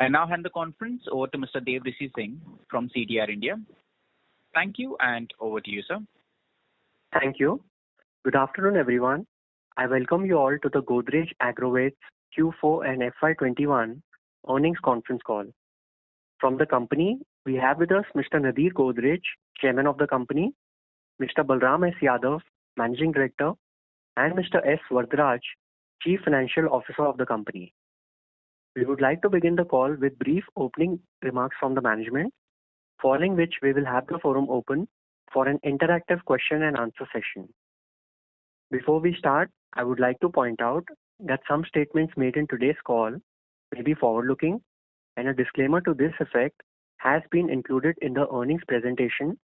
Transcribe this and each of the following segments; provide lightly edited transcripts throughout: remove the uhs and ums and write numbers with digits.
I now hand the conference over to Mr. Devrishi Singh from CDR India. Thank you, and over to you, sir. Thank you. Good afternoon, everyone. I welcome you all to the Godrej Agrovet Q4 and FY21 earnings conference call. From the company, we have with us Mr. Nadir Godrej, Chairman of the company, Mr. Balram S. Yadav, Managing Director, and Mr. S. Varadaraj, Chief Financial Officer of the company. We would like to begin the call with brief opening remarks from the management, following which we will have the forum open for an interactive question and answer session. Before we start, I would like to point out that some statements made in today's call may be forward-looking, and a disclaimer to this effect has been included in the earnings presentation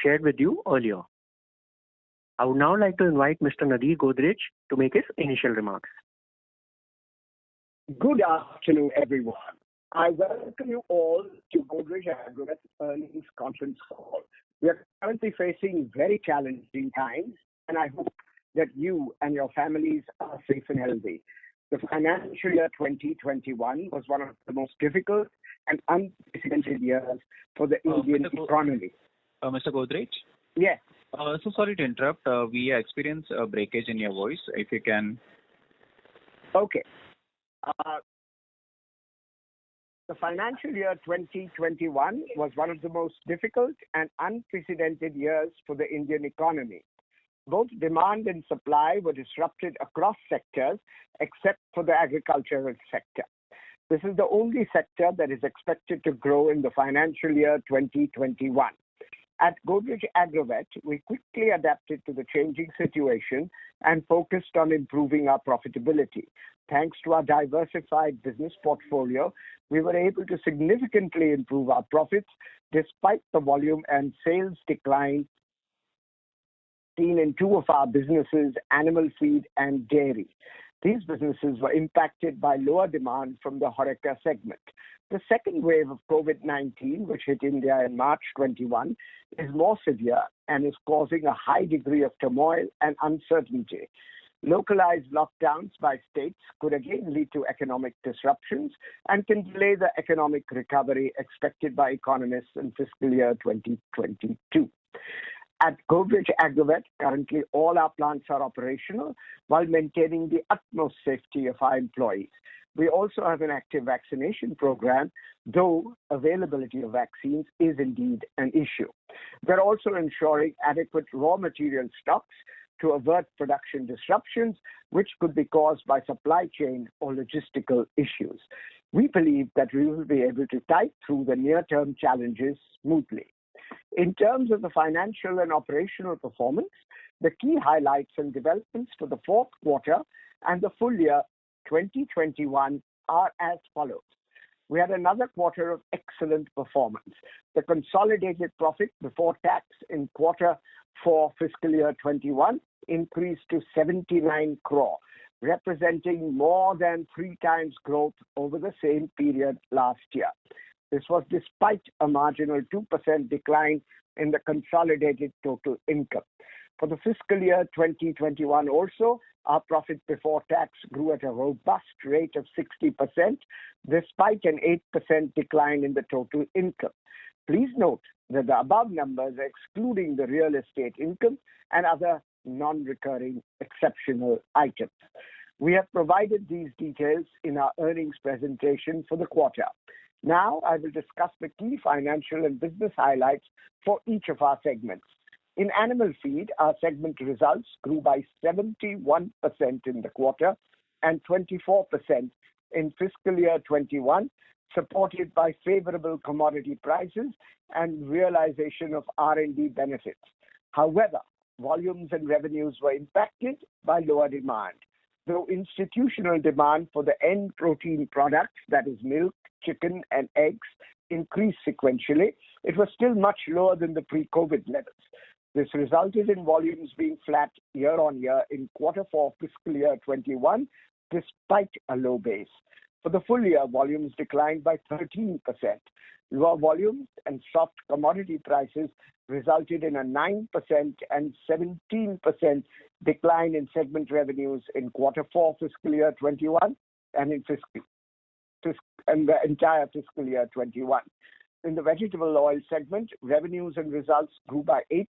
shared with you earlier. I would now like to invite Mr. Nadir Godrej to make his initial remarks. Good afternoon, everyone. I welcome you all to Godrej Agrovet earnings conference call. We are currently facing very challenging times, and I hope that you and your families are safe and healthy. The financial year 2021 was one of the most difficult and unprecedented years for the Indian economy. Mr. Godrej? Yes. So sorry to interrupt. We experience a breakage in your voice. If you can. Okay. The financial year 2021 was one of the most difficult and unprecedented years for the Indian economy. Both demand and supply were disrupted across sectors except for the agricultural sector. This is the only sector that is expected to grow in the financial year 2021. At Godrej Agrovet, we quickly adapted to the changing situation and focused on improving our profitability. Thanks to our diversified business portfolio, we were able to significantly improve our profits despite the volume and sales decline seen in two of our businesses, animal feed and dairy. These businesses were impacted by lower demand from the HoReCa segment. The second wave of COVID-19, which hit India in March 21, is more severe and is causing a high degree of turmoil and uncertainty. Localized lockdowns by states could again lead to economic disruptions and can delay the economic recovery expected by economists in fiscal year 2022. At Godrej Agrovet, currently all our plants are operational while maintaining the utmost safety of our employees. We also have an active vaccination program, though availability of vaccines is indeed an issue. We're also ensuring adequate raw material stocks to avert production disruptions, which could be caused by supply chain or logistical issues. We believe that we will be able to tide through the near-term challenges smoothly. In terms of the financial and operational performance, the key highlights and developments for the fourth quarter and the full year 2021 are as follows. We had another quarter of excellent performance. The consolidated profit before tax in quarter 4 fiscal year 21 increased to 79 crore, representing more than 3 times growth over the same period last year. This was despite a marginal 2% decline in the consolidated total income. For the fiscal year 2021 also, our profit before tax grew at a robust rate of 60%, despite an 8% decline in the total income. Please note that the above numbers are excluding the real estate income and other non-recurring exceptional items. We have provided these details in our earnings presentation for the quarter. Now I will discuss the key financial and business highlights for each of our segments. In animal feed, our segment results grew by 71% in the quarter and 24% in fiscal year 21, supported by favorable commodity prices and realization of R&D benefits. However, volumes and revenues were impacted by lower demand. Though institutional demand for the end protein products, that is milk, chicken, and eggs, increased sequentially, it was still much lower than the pre-COVID levels. This resulted in volumes being flat year-on-year in quarter 4 fiscal year 21, despite a low base. For the full year, volumes declined by 13%. Lower volumes and soft commodity prices resulted in a 9% and 17% decline in segment revenues in quarter 4 fiscal year 21 and in fiscal the entire fiscal year 21. In the vegetable oil segment, revenues and results grew by 8%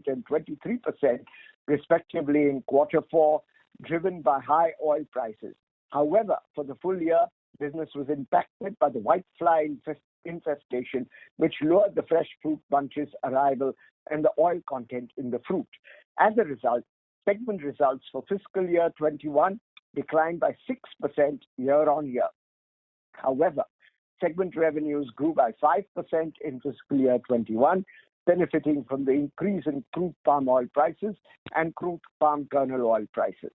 and 23% respectively in Q4, driven by high oil prices. However, for the full year, business was impacted by the whitefly infestation, which lowered the fresh fruit bunches arrival and the oil content in the fruit. As a result, segment results for fiscal year 21 declined by 6% year on year. However, segment revenues grew by 5% in fiscal year 21, benefiting from the increase in crude palm oil prices and crude palm kernel oil prices.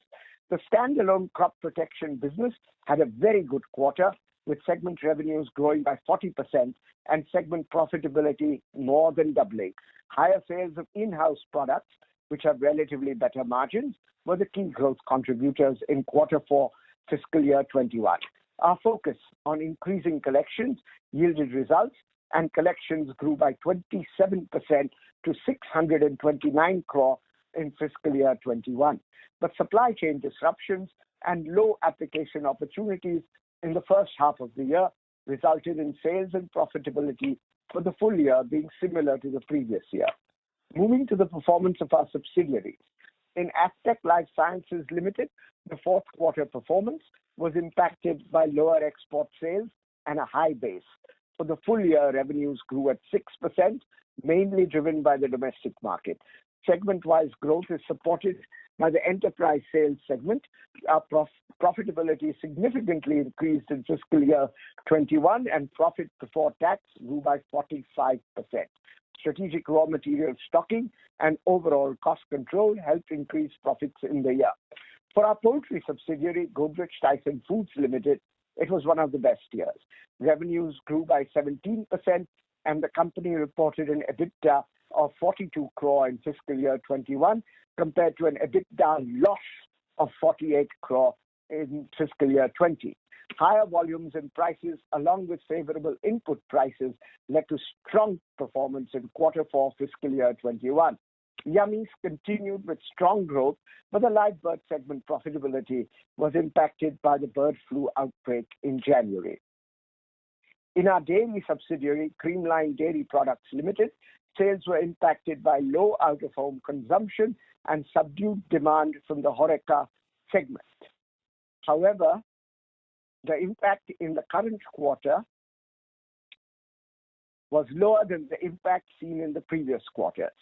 The standalone crop protection business had a very good quarter, with segment revenues growing by 40% and segment profitability more than doubling. Higher sales of in-house products, which have relatively better margins, were the key growth contributors in Q4 fiscal year 21. Our focus on increasing collections yielded results, and collections grew by 27% to 629 crore in fiscal year 21. But supply chain disruptions and low application opportunities in the first half of the year resulted in sales and profitability for the full year being similar to the previous year. Moving to the performance of our subsidiaries. In Astec Life Sciences Limited, the fourth quarter performance was impacted by lower export sales and a high base. For the full year, revenues grew at 6%, mainly driven by the domestic market. Segment-wise growth is supported by the enterprise sales segment. Our profitability significantly increased in fiscal year 21, and profit before tax grew by 45%. Strategic raw material stocking and overall cost control helped increase profits in the year. For our poultry subsidiary, Godrej Tyson Foods Limited, it was one of the best years. Revenues grew by 17%, and the company reported an EBITDA of 42 crore in fiscal year 21 compared to an EBITDA loss of 48 crore in fiscal year 20. Higher volumes and prices along with favorable input prices led to strong performance in Q4 fiscal year 21. Yummies continued with strong growth, but the live bird segment profitability was impacted by the bird flu outbreak in January. In our dairy subsidiary, Creamline Dairy Products Limited, sales were impacted by low out-of-home consumption and subdued demand from the HoReCa segment. However, the impact in the current quarter was lower than the impact seen in the previous quarters.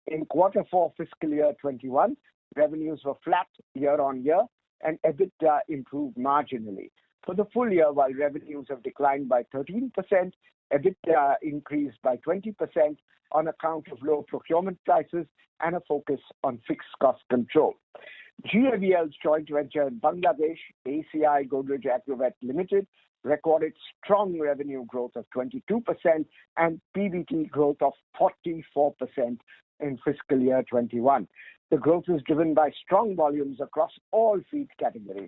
In Q4 fiscal year 21, revenues were flat year on year and EBITDA improved marginally. For the full year, while revenues have declined by 13%, EBITDA increased by 20% on account of low procurement prices and a focus on fixed cost control. GAVL's joint venture in Bangladesh, ACI Godrej Agrovet Limited, recorded strong revenue growth of 22% and PBT growth of 44% in fiscal year 21. The growth was driven by strong volumes across all feed categories.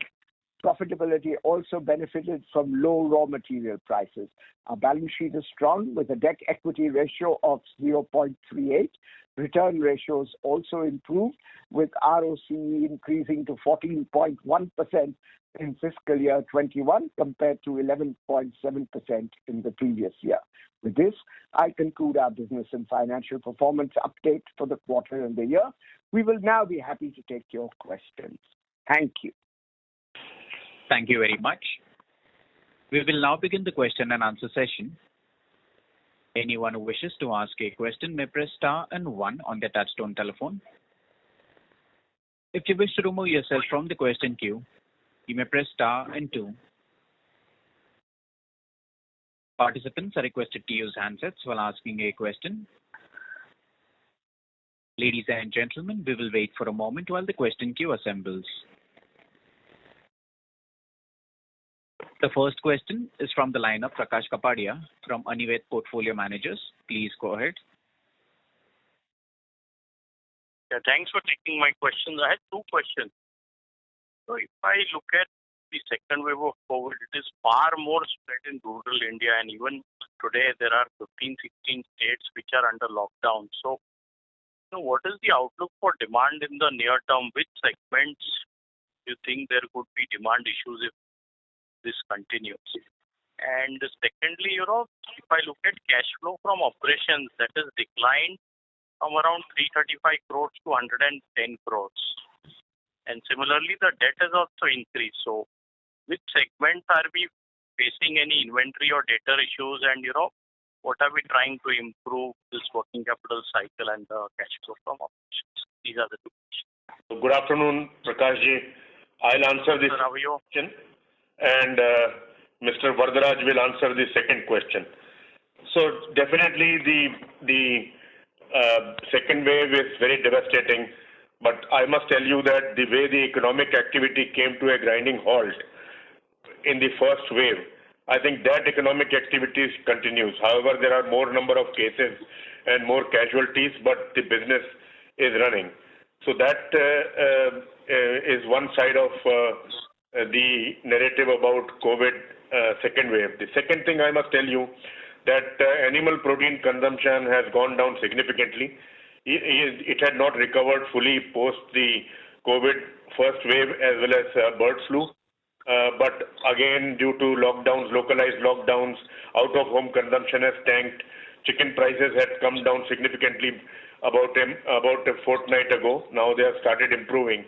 Profitability also benefited from low raw material prices. Our balance sheet is strong with a debt-equity ratio of 0.38. Return ratios also improved, with ROCE increasing to 14.1% in fiscal year 21 compared to 11.7% in the previous year. With this, I conclude our business and financial performance update for the quarter and the year. We will now be happy to take your questions. Thank you. Thank you very much. We will now begin the question and answer session. Anyone who wishes to ask a question may press star and 1 on their touchtone telephone. If you wish to remove yourself from the question queue, you may press star and 2. Participants are requested to use handsets while asking a question. Ladies and gentlemen, we will wait for a moment while the question queue assembles. The first question is from the line of Prakash Kapadia from Anivet Portfolio Managers. Please go ahead. Yeah, thanks for taking my questions. I had 2 questions. So if I look at the second wave of COVID, it is far more spread in rural India, and even today there are 15, 16 states which are under lockdown. So, what is the outlook for demand in the near term? Which segments do you think there could be demand issues if this continues? And secondly, if I look at cash flow from operations, that has declined from around 335 crores to 110 crores. And similarly, the debt has also increased. So which segments are we facing any inventory or debtor issues, and what are we trying to improve this working capital cycle and the cash flow from operations? These are the two questions. Good afternoon, Prakash ji. I'll answer this question, and Mr. Varadaraj will answer the second question. So definitely the second wave is very devastating, but I must tell you that the way the economic activity came to a grinding halt in the first wave, I think that economic activity continues. However, there are more number of cases and more casualties, but the business is running. So that is one side of the narrative about COVID second wave. The second thing I must tell you that animal protein consumption has gone down significantly. It had not recovered fully post the COVID first wave as well as bird flu. But again, due to lockdowns, localized lockdowns, out-of-home consumption has tanked. Chicken prices had come down significantly about a fortnight ago. Now they have started improving.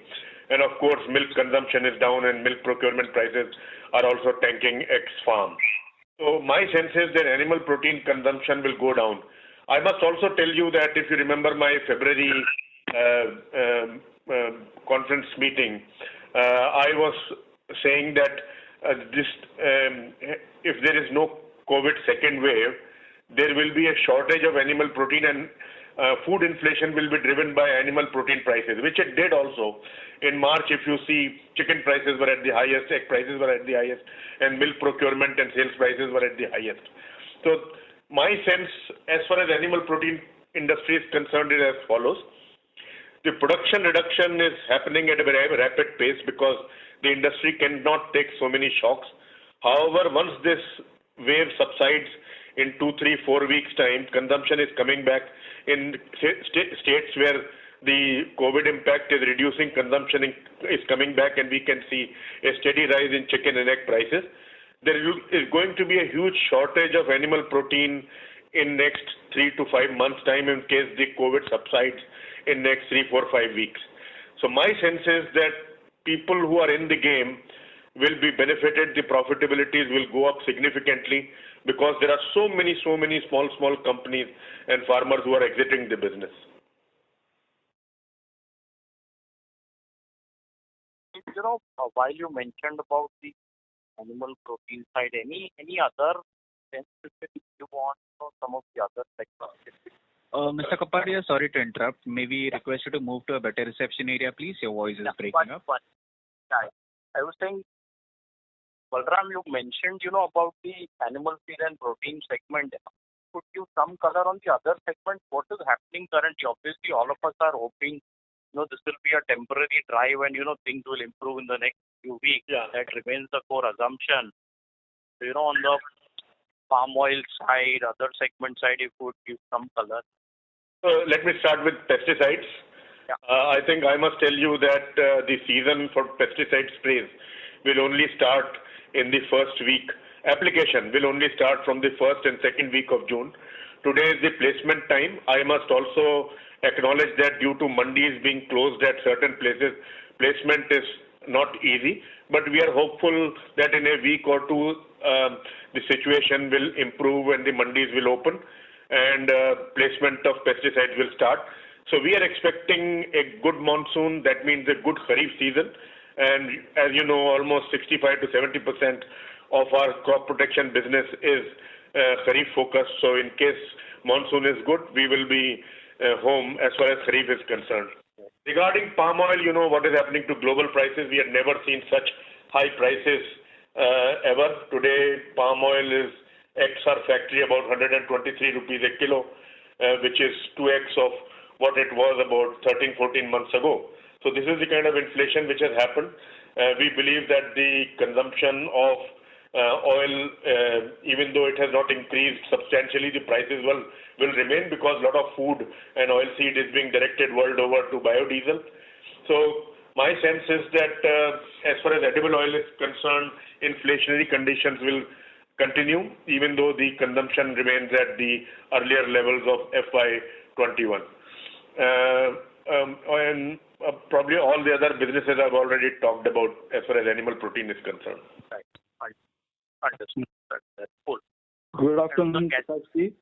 And of course, milk consumption is down and milk procurement prices are also tanking ex-farm. So my sense is that animal protein consumption will go down. I must also tell you that if you remember my February conference meeting, I was saying that if there is no COVID second wave, there will be a shortage of animal protein, and food inflation will be driven by animal protein prices, which it did also. In March, if you see, chicken prices were at the highest, egg prices were at the highest, and milk procurement and sales prices were at the highest. So my sense as far as animal protein industry is concerned is as follows. The production reduction is happening at a very rapid pace because the industry cannot take so many shocks. However, once this wave subsides in 2, 3, 4 weeks' time, consumption is coming back in states where the COVID impact is reducing, consumption is coming back, and we can see a steady rise in chicken and egg prices. There is going to be a huge shortage of animal protein in next 3 to 5 months' time in case the COVID subsides in next 3, 4, 5 weeks. So my sense is that people who are in the game will be benefited. The profitabilities will go up significantly because there are so many small companies and farmers who are exiting the business. While you mentioned about the animal protein side, any other sensitivity you want some of the other sectors? Mr. Kapadia, sorry to interrupt. May we request you to move to a better reception area, please? Your voice is breaking up. I was saying, Balram, you mentioned, about the animal feed and protein segment. Could you some color on the other segment? What is happening currently? Obviously, all of us are hoping, this will be a temporary drive and, things will improve in the next few weeks. Yeah. That remains the core assumption. On the palm oil side, other segment side, if you would give some color. Let me start with pesticides. Yeah. I think I must tell you that the season for pesticide sprays will only start in the first week. Application will only start from the first and second week of June. Today is the placement time. I must also acknowledge that due to mandis being closed at certain places, placement is not easy. But we are hopeful that in a week or two, the situation will improve and the mandis will open and placement of pesticides will start. So we are expecting a good monsoon. That means a good Kharif season. And as you know, almost 65 to 70% of our crop protection business is Kharif focused. So in case monsoon is good, we will be home as far as Kharif is concerned. Regarding palm oil, what is happening to global prices. We had never seen such high prices ever. Today, palm oil is XR factory about 123 rupees a kilo, which is 2x of what it was about 13, 14 months ago. So this is the kind of inflation which has happened. We believe that the consumption of oil, even though it has not increased substantially, the prices will remain because a lot of food and oilseed is being directed world over to biodiesel. So my sense is that as far as edible oil is concerned, inflationary conditions will continue, even though the consumption remains at the earlier levels of FY21. And probably all the other businesses I've already talked about as far as animal protein is concerned. Right. Understood. That's cool. Good afternoon, Prakash.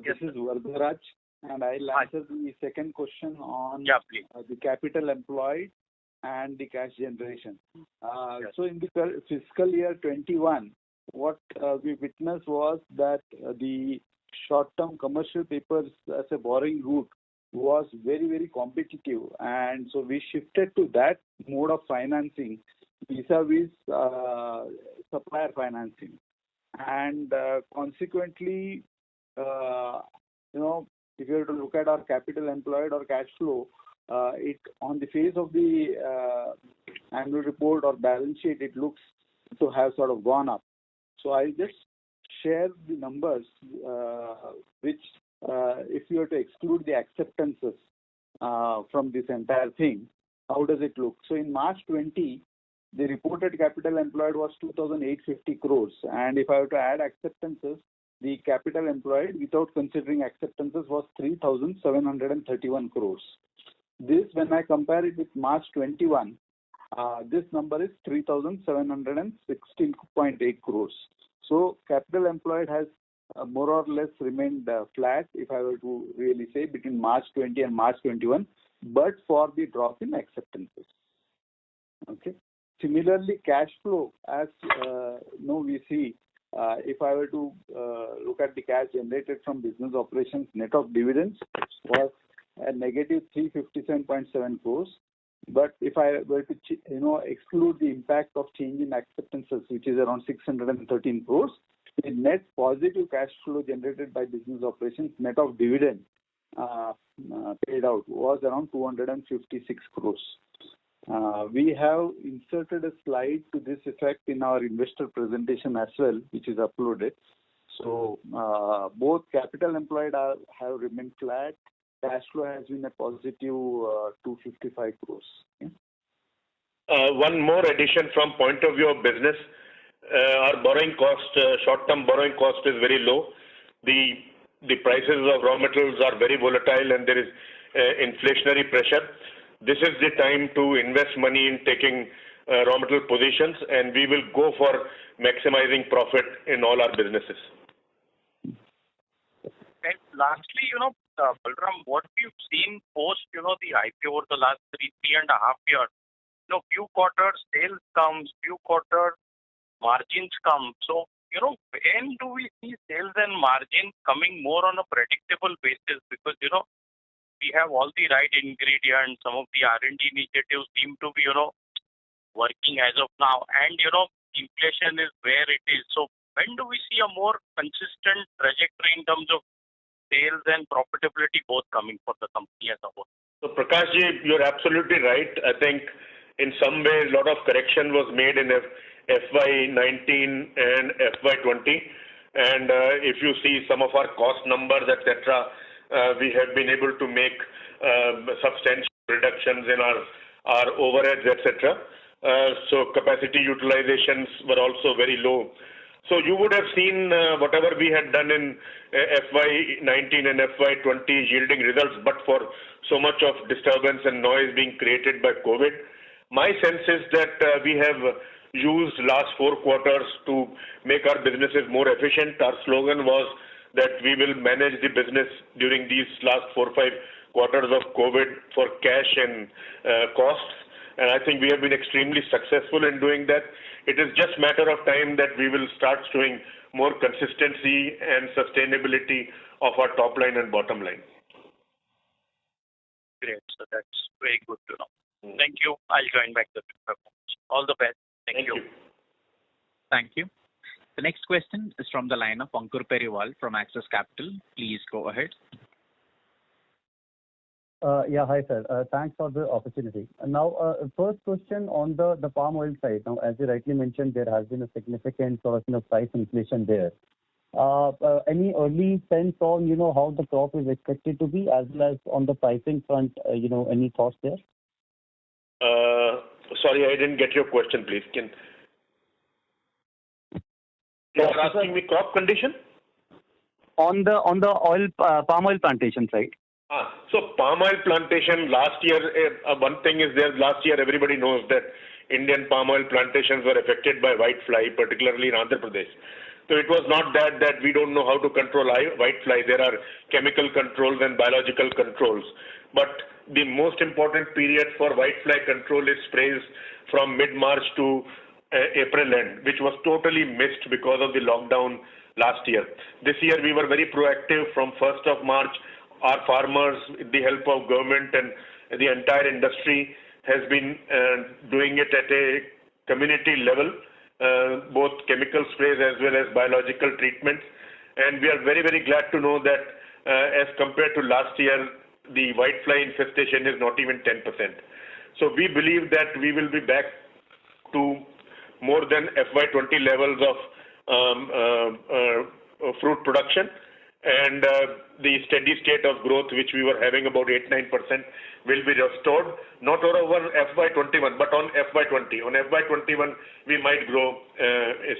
Yes, This is Vardharaj, and I'll answer the second question on please. the capital employed and the cash generation. So in the fiscal year 21, what we witnessed was that the short-term commercial papers as a borrowing route was very, very competitive, and so we shifted to that mode of financing vis-a-vis supplier financing. And consequently, if you were to look at our capital employed or cash flow, it on the face of the annual report or balance sheet, it looks to have sort of gone up. So I'll just share the numbers, which if you were to exclude the acceptances from this entire thing, how does it look? So in March 20, the reported capital employed was 2,850 crores, and if I were to add acceptances, the capital employed without considering acceptances was 3,731 crores. This, when I compare it with March 21, this number is 3,716.8 crores. So capital employed has more or less remained flat, if I were to really say, between March 20 and March 21, but for the drop in acceptances. Okay. Similarly, cash flow, as we see, if I were to look at the cash generated from business operations net of dividends, was a negative 357.7 crores. But if I were to exclude the impact of change in acceptances, which is around 613 crores, the net positive cash flow generated by business operations net of dividend paid out was around 256 crores. We have inserted a slide to this effect in our investor presentation as well, which is uploaded. So both capital employed have remained flat. Cash flow has been a positive 255 crores. Yeah. One more addition from point of view of business. Our borrowing cost, short-term borrowing cost is very low. The prices of raw materials are very volatile and there is inflationary pressure. This is the time to invest money in taking raw material positions, and we will go for maximizing profit in all our businesses. And lastly, Balram, what we've seen post, the IPO over the last three and a half years, few quarters sales comes, few quarters margins come. So, when do we see sales and margins coming more on a predictable basis? Because, we have all the right ingredients, some of the R&D initiatives seem to be, working as of now, and, inflation is where it is. So, when do we see a more consistent trajectory in terms of sales and profitability both coming for the company as a whole? So Prakash ji, you're absolutely right. I think in some ways a lot of correction was made in FY19 and FY20, and if you see some of our cost numbers, etc., we have been able to make substantial reductions in our overheads, etc. So capacity utilizations were also very low. So you would have seen whatever we had done in FY19 and FY20 yielding results, but for so much of disturbance and noise being created by COVID. My sense is that we have used last 4 quarters to make our businesses more efficient. Our slogan was that we will manage the business during these last 4-5 quarters of COVID for cash and costs. And I think we have been extremely successful in doing that. It is just a matter of time that we will start showing more consistency and sustainability of our top line and bottom line. Great. So that's very good to know. Thank you. I'll join back the performance. All the best. Thank you. Thank you. The next question is from the line of Ankur Periwal from Axis Capital. Please go ahead. Hi sir. Thanks for the opportunity. Now, first question on the palm oil side. Now, as you rightly mentioned, there has been a significant sort of price inflation there. Any early sense on how the crop is expected to be, as well as on the pricing front? Any thoughts there? Sorry, I didn't get your question. Please, You are asking me crop condition? On the palm oil plantation side. So palm oil plantation last year, one thing is there, last year everybody knows that Indian palm oil plantations were affected by whitefly, particularly in Andhra Pradesh. So it was not that we don't know how to control whitefly. There are chemical controls and biological controls. But the most important period for whitefly control is sprays from mid-March to April end, which was totally missed because of the lockdown last year. This year we were very proactive. From 1st of March, our farmers, with the help of government and the entire industry, has been doing it at a community level, both chemical sprays as well as biological treatments. And we are very, very glad to know that as compared to last year, the whitefly infestation is not even 10%. So we believe that we will be back to more than FY20 levels of fruit production, and the steady state of growth which we were having about 8-9% will be restored, not over FY21 but on FY20. On FY21 we might grow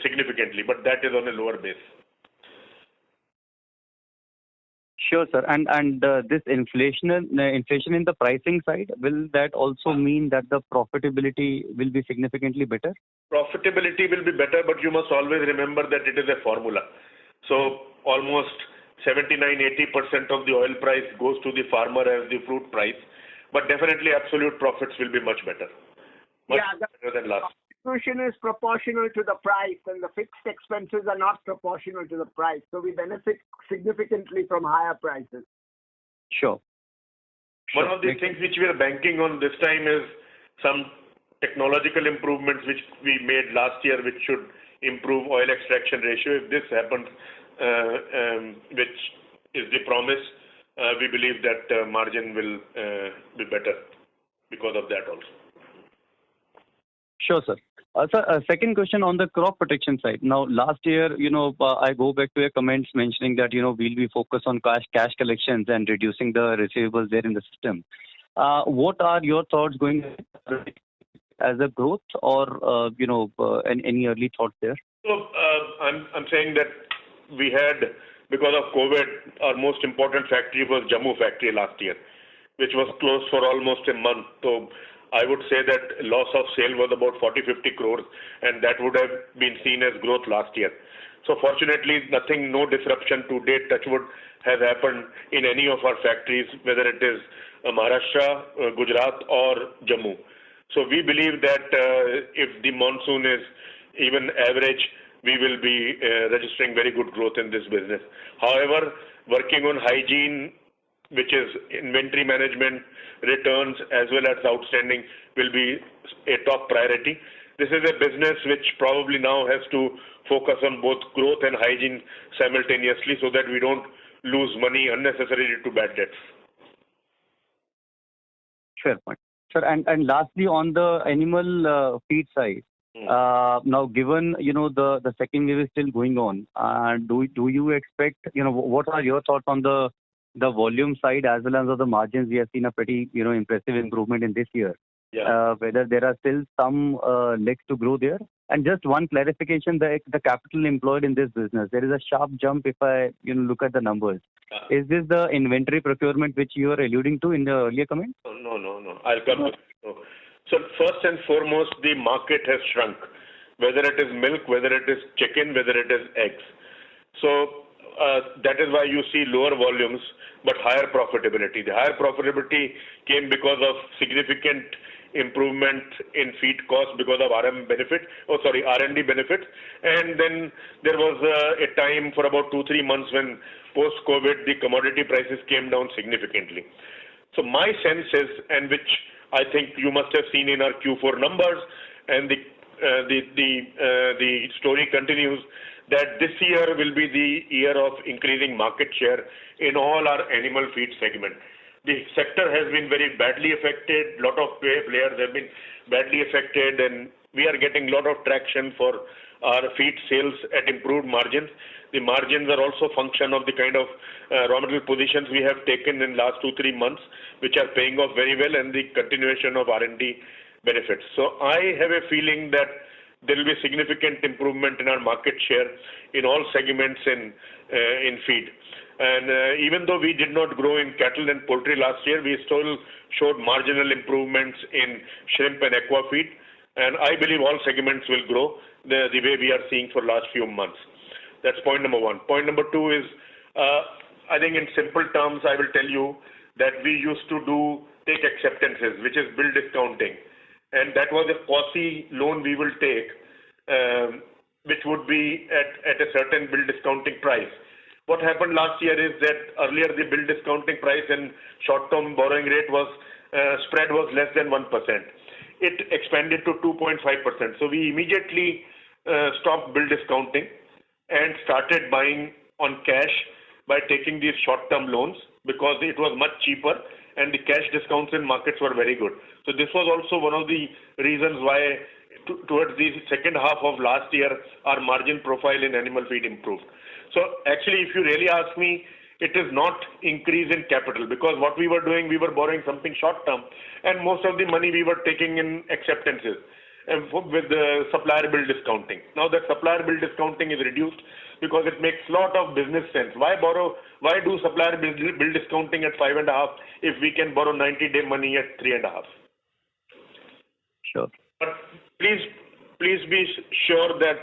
significantly, but that is on a lower base. Sure, sir. And this inflation in the pricing side, will that also mean that the profitability will be significantly better? Profitability will be better, but you must always remember that it is a formula. So almost 79-80% of the oil price goes to the farmer as the fruit price, but definitely absolute profits will be much better. Better than last. Distribution is proportional to the price, and the fixed expenses are not proportional to the price. So we benefit significantly from higher prices. Sure. One of the things which we are banking on this time is some technological improvements which we made last year, which should improve oil extraction ratio. If this happens, which is the promise, we believe that margin will be better because of that also. Sure, sir. Sir, second question on the crop protection side. Now, last year, I go back to your comments mentioning that, we'll be focused on cash collections and reducing the receivables there in the system. What are your thoughts going as a growth, or, any early thoughts there? So, I'm saying that we had, because of COVID, our most important factory was Jammu factory last year, which was closed for almost a month. So I would say that loss of sale was about 40-50 crores, and that would have been seen as growth last year. So fortunately, no disruption to date, touchwood, has happened in any of our factories, whether it is Maharashtra, Gujarat or Jammu. So we believe that if the monsoon is even average, we will be registering very good growth in this business. However, working on hygiene, which is inventory management, returns as well as outstanding, will be a top priority. This is a business which probably now has to focus on both growth and hygiene simultaneously, so that we don't lose money unnecessarily to bad debts. Fair point. Sir, and lastly, on the animal feed side, now given the second wave is still going on, do you expect, what are your thoughts on the volume side as well as on the margins? We have seen a pretty impressive improvement in this year. Yeah. Whether there are still some legs to grow there. And just one clarification, the capital employed in this business, there is a sharp jump if I look at the numbers. Is this the inventory procurement which you are alluding to in the earlier comment? No. I'll come to it. So first and foremost, the market has shrunk, whether it is milk, whether it is chicken, whether it is eggs. So that is why you see lower volumes but higher profitability. The higher profitability came because of significant improvement in feed costs because of R&D benefit, and then there was a time for about 2-3 months when post-COVID the commodity prices came down significantly. So my sense is, and which I think you must have seen in our Q4 numbers, and the story continues, that this year will be the year of increasing market share in all our animal feed segment. The sector has been very badly affected. Lot of players have been badly affected, and we are getting a lot of traction for our feed sales at improved margins. The margins are also function of the kind of raw material positions we have taken in last 2-3 months, which are paying off very well, and the continuation of R&D benefits. So I have a feeling that there will be significant improvement in our market share in all segments in feed. And even though we did not grow in cattle and poultry last year, we still showed marginal improvements in shrimp and aqua feed. And I believe all segments will grow the way we are seeing for last few months. That's point number one. Point number two is, I think in simple terms, I will tell you that we used to take acceptances, which is bill discounting. And that was a quasi loan we will take, which would be at a certain bill discounting price. What happened last year is that earlier the bill discounting price and short-term borrowing rate was spread was less than 1%. It expanded to 2.5%. So we immediately stopped bill discounting and started buying on cash by taking these short-term loans because it was much cheaper and the cash discounts in markets were very good. So this was also one of the reasons why towards the second half of last year, our margin profile in animal feed improved. So actually, if you really ask me, it is not increase in capital because what we were doing, we were borrowing something short term and most of the money we were taking in acceptances and with the supplier bill discounting. Now that supplier bill discounting is reduced because it makes a lot of business sense. Why do supplier bill discounting at 5.5 if we can borrow 90-day money at 3.5? Sure. But please be sure that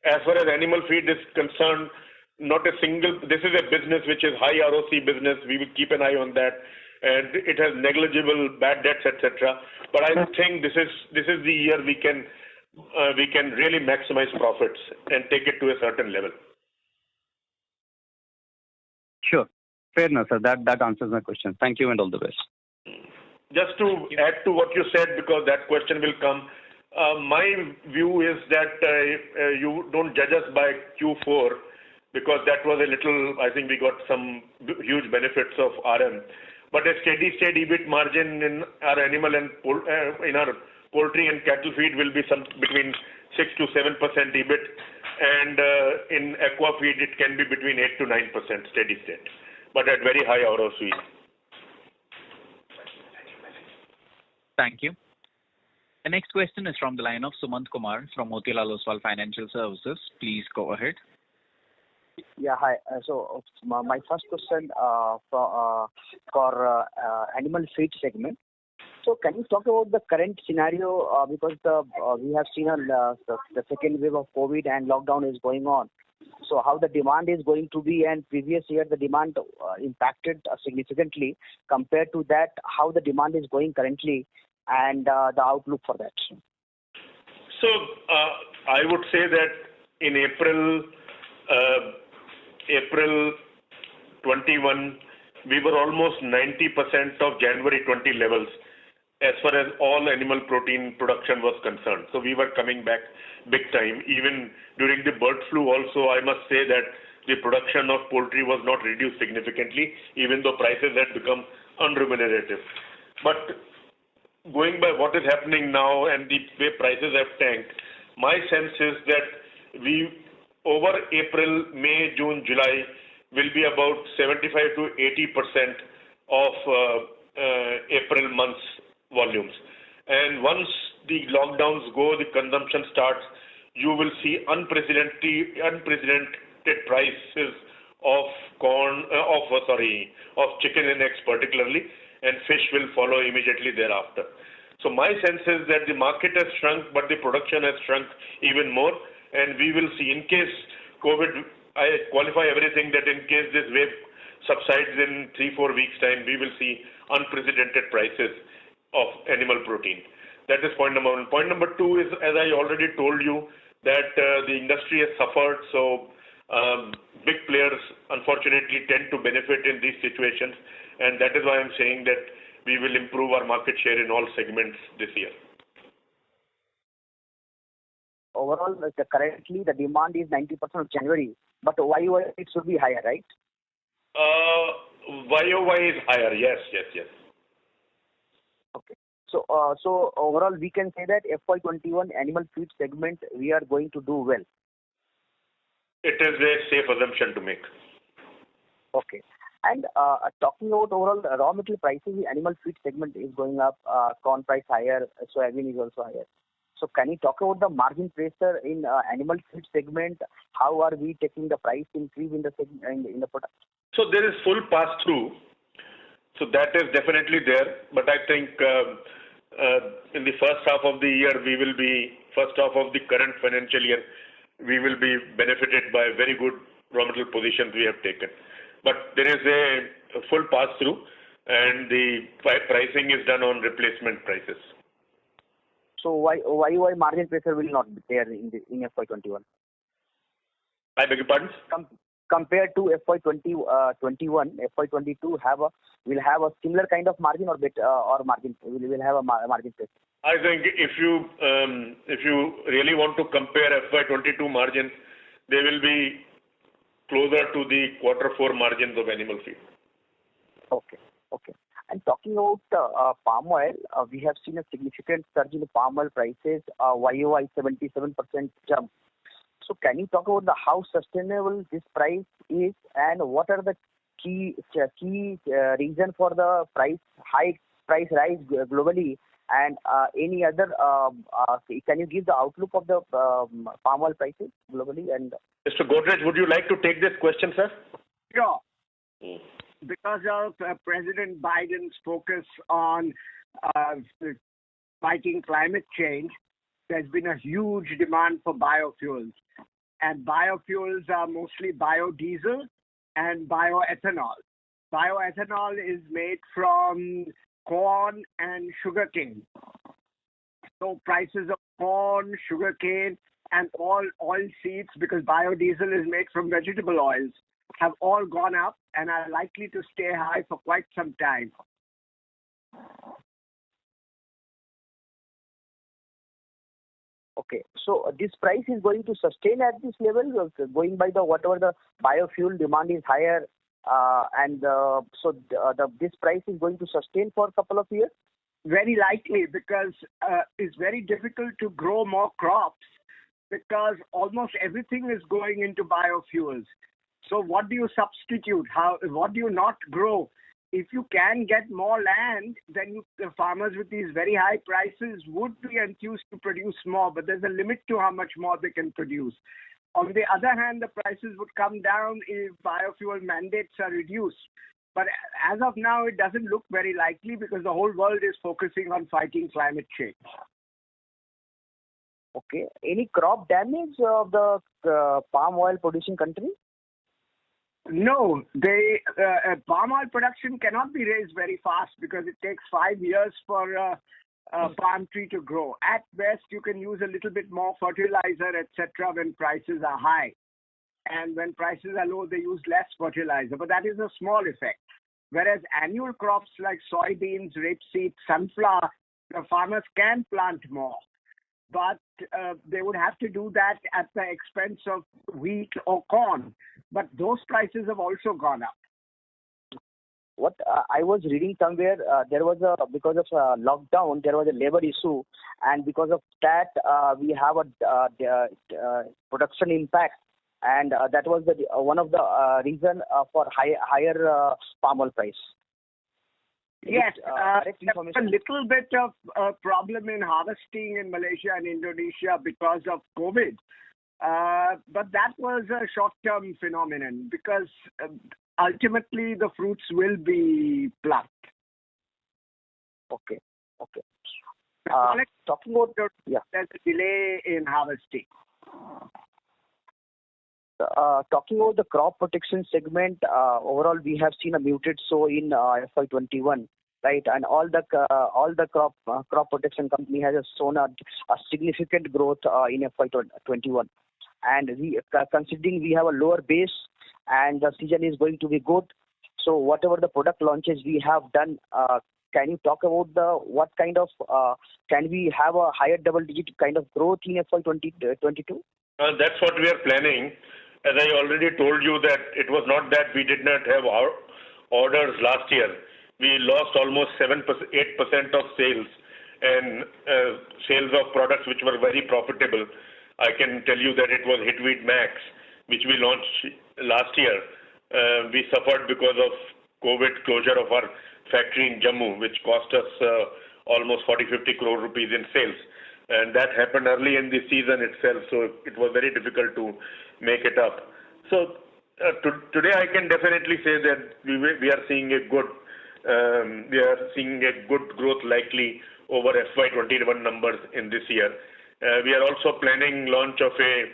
as far as animal feed is concerned, this is a business which is high ROC business. We will keep an eye on that, and it has negligible bad debts, etc. But I think this is the year we can really maximize profits and take it to a certain level. Sure. Fair enough, sir. That answers my question. Thank you and all the best. Just to add to what you said, because that question will come, my view is that you don't judge us by Q4 because that was a little, I think we got some huge benefits of RM. But a steady state EBIT margin in our animal and in our poultry and cattle feed will be between 6 to 7% EBIT, and in aqua feed it can be between 8 to 9% steady state, but at very high ROC. Thank you. The next question is from the line of Sumant Kumar from Motilal Oswal Financial Services. Please go ahead. Yeah, hi. So my first question for animal feed segment. So can you talk about the current scenario because we have seen the second wave of COVID and lockdown is going on. So how the demand is going to be, and previous year the demand impacted significantly. Compared to that, how the demand is going currently and the outlook for that. So I would say that in April 21, we were almost 90% of January 20 levels as far as all animal protein production was concerned. So we were coming back big time. Even during the bird flu also, I must say that the production of poultry was not reduced significantly, even though prices had become unremunerative. But going by what is happening now and the way prices have tanked, my sense is that we over April, May, June, July will be about 75 to 80% of April month's volumes. And once the lockdowns go, the consumption starts, you will see unprecedented prices of chicken and eggs particularly, and fish will follow immediately thereafter. So my sense is that the market has shrunk, but the production has shrunk even more. And we will see, in case COVID, I qualify everything that in case this wave subsides in 3-4 weeks time, we will see unprecedented prices of animal protein. That is point number one. Point number two is, as I already told you, that the industry has suffered. So big players unfortunately tend to benefit in these situations. And that is why I'm saying that we will improve our market share in all segments this year. Overall, currently the demand is 90% of January, but YOY it should be higher, right? YOY is higher, yes. Okay. So overall we can say that FY21 animal feed segment we are going to do well. It is a safe assumption to make. Okay. And talking about overall raw material prices, the animal feed segment is going up, corn price higher, soybean is also higher. So can you talk about the margin pressure in animal feed segment? How are we taking the price increase in the in the product? So there is full pass-through. So that is definitely there. But I think in the first half of the year, first half of the current financial year, we will be benefited by very good raw material positions we have taken. But there is a full pass-through, and the pricing is done on replacement prices. So why margin pressure will not be there in FY21? I beg your pardon? Compared to FY21, FY22 will have a similar kind of margin or better or margin will have a margin pressure. I think if you really want to compare FY22 margins, they will be closer to the Q4 margins of animal feed. Okay. And talking about palm oil, we have seen a significant surge in the palm oil prices, YOY 77% jump. So can you talk about how sustainable this price is, and what are the key reason for the price rise globally, and any other? Can you give the outlook of the palm oil prices globally? And Mr. Godrej, would you like to take this question, sir? Sure. Because of President Biden's focus on fighting climate change, there's been a huge demand for biofuels. And biofuels are mostly biodiesel and bioethanol. Bioethanol is made from corn and sugarcane. So prices of corn, sugarcane, and all oil seeds, because biodiesel is made from vegetable oils, have all gone up and are likely to stay high for quite some time. Okay, so this price is going to sustain at this level, going by whatever the biofuel demand is higher, this price is going to sustain for a couple of years? Very likely, because it's very difficult to grow more crops because almost everything is going into biofuels. So what do you substitute? What do you not grow? If you can get more land, then the farmers with these very high prices would be enthused to produce more, but there's a limit to how much more they can produce. On the other hand, the prices would come down if biofuel mandates are reduced. But as of now, it doesn't look very likely because the whole world is focusing on fighting climate change. Okay. Any crop damage of the palm oil producing country? No, palm oil production cannot be raised very fast because it takes 5 years for a palm tree to grow. At best, you can use a little bit more fertilizer, etc. when prices are high. And when prices are low, they use less fertilizer. But that is a small effect. Whereas annual crops like soybeans, rapeseed, sunflower, the farmers can plant more. But they would have to do that at the expense of wheat or corn. But those prices have also gone up. What I was reading somewhere, there was because of lockdown, there was a labor issue, and because of that, we have a production impact, and that was one of the reason for higher palm oil price. Yes, a little bit of a problem in harvesting in Malaysia and Indonesia because of COVID. But that was a short-term phenomenon because ultimately the fruits will be plucked. Okay. Talking about there's a delay in harvesting. Talking about the crop protection segment, overall we have seen a muted sow in FY21, right? And all the crop protection company has shown a significant growth in FY21. And considering we have a lower base and the season is going to be good, so whatever the product launches we have done, can you talk about what kind of can we have a higher double-digit kind of growth in FY22? That's what we are planning. As I already told you that it was not that we did not have our orders last year. We lost almost 8% of sales and sales of products which were very profitable. I can tell you that it was Hitweed Max, which we launched last year. We suffered because of COVID closure of our factory in Jammu, which cost us almost 40-50 crore rupees in sales. and that happened early in the season itself, so it was very difficult to make it up. So today I can definitely say that we are seeing a good growth likely over FY21 numbers in this year. We are also planning launch of a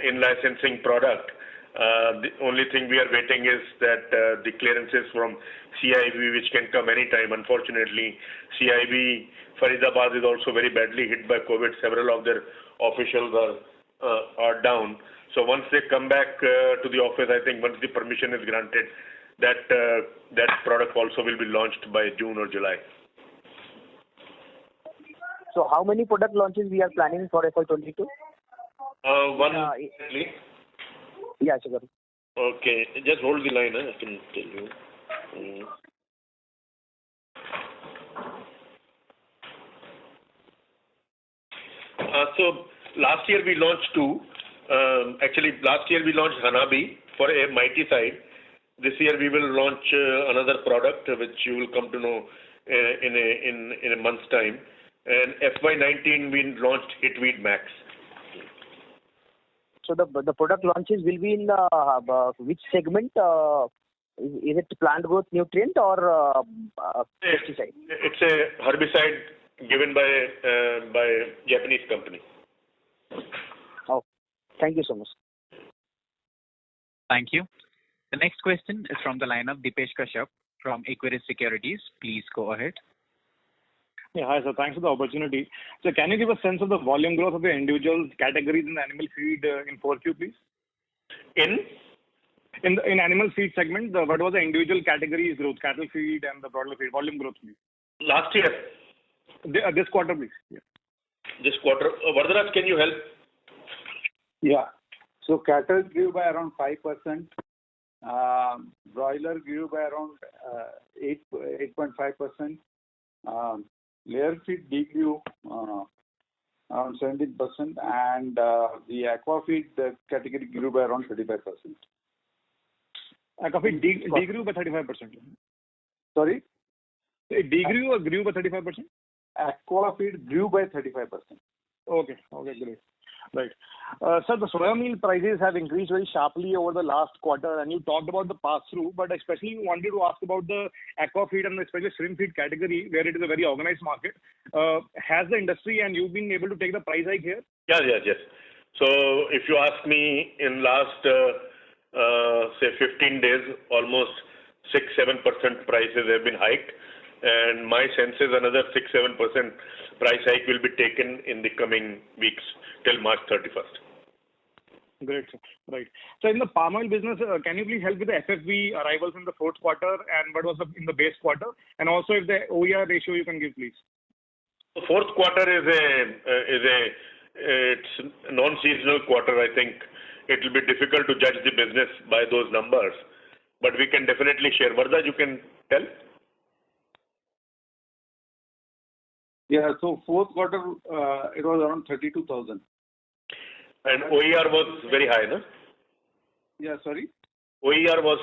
in-licensing product. The only thing we are waiting is that the clearances from CIB, which can come anytime. Unfortunately, CIB Faridabad is also very badly hit by COVID. Several of their officials are down. So once they come back to the office, I think once the permission is granted, that product also will be launched by June or July. So how many product launches we are planning for FY22? One. Yeah, sure. Okay, just hold the line. I can tell you. So last year we launched two. Last year we launched Hanabi for a mighty side. This year we will launch another product which you will come to know in a month's time. And FY19 we launched Hitweed Max. So the product launches will be in which segment? Is it plant growth nutrient or pesticide? It's a herbicide given by a Japanese company. Oh, thank you so much. Thank you. The next question is from the line of Dipesh Kashyap from Equirus Securities. Please go ahead. Yeah, hi sir. Thanks for the opportunity. So can you give a sense of the volume growth of the individual categories in the animal feed in 4Q, please? In animal feed segment, what was the individual categories growth, cattle feed and the broiler feed volume growth, please? Last year? This quarter, please. Yeah. This quarter. Varadaraj, can you help? Yeah. So cattle grew by around 5%. Broiler grew by around 8.5%. Layer feed degrew around 17%, and the aqua feed category grew by around 35%. Aqua feed degrew by 35%. Sorry? It degrew or grew by 35%? Aqua feed grew by 35%. Okay, great. Right. Sir, the soya meal prices have increased very sharply over the last quarter, and you talked about the pass-through, but especially wanted to ask about the aqua feed and especially shrimp feed category, where it is a very organized market. Has the industry and you've been able to take the price hike here? Yes. So if you ask me, in last say 15 days, almost 6-7% prices have been hiked, and my sense is another 6-7% price hike will be taken in the coming weeks till March 31st. Great, sir. Right. So in the palm oil business, can you please help with the FFB arrivals in the fourth quarter and what was in the base quarter, and also if the OER ratio you can give, please. The fourth quarter is it's non-seasonal quarter. I think it will be difficult to judge the business by those numbers, but we can definitely share. Vardha, you can tell. Yeah, so fourth quarter, it was around 32,000. And OER was very high, no? Yeah, sorry? OER was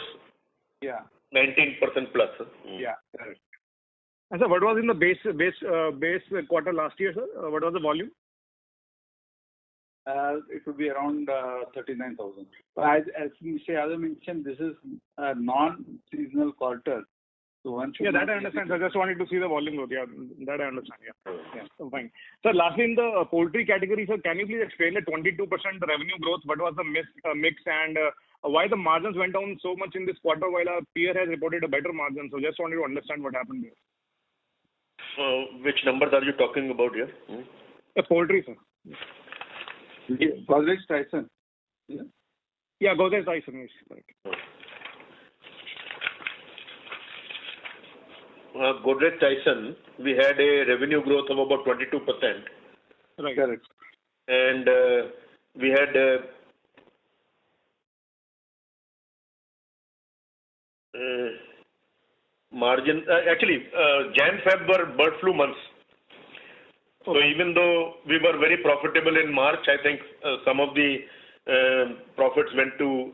19% plus. Yeah, correct. And so what was in the base quarter last year, sir? What was the volume? It would be around 39,000. As Mr. Yadav mentioned, this is a non-seasonal quarter. So one should that I understand. I just wanted to see the volume growth. Yeah, that I understand. Yeah, fine. So lastly, in the poultry category, sir, can you please explain the 22% revenue growth? What was the mix and why the margins went down so much in this quarter while our peer has reported a better margin? So just wanted to understand what happened there. Which numbers are you talking about here? The poultry, sir. Godrej Tyson. Yeah, Godrej Tyson. Yes, correct. Godrej Tyson, we had a revenue growth of about 22%. Right. Correct. And we had margin. Actually, Jan-Feb were bird flu months. So even though we were very profitable in March, I think some of the profits went to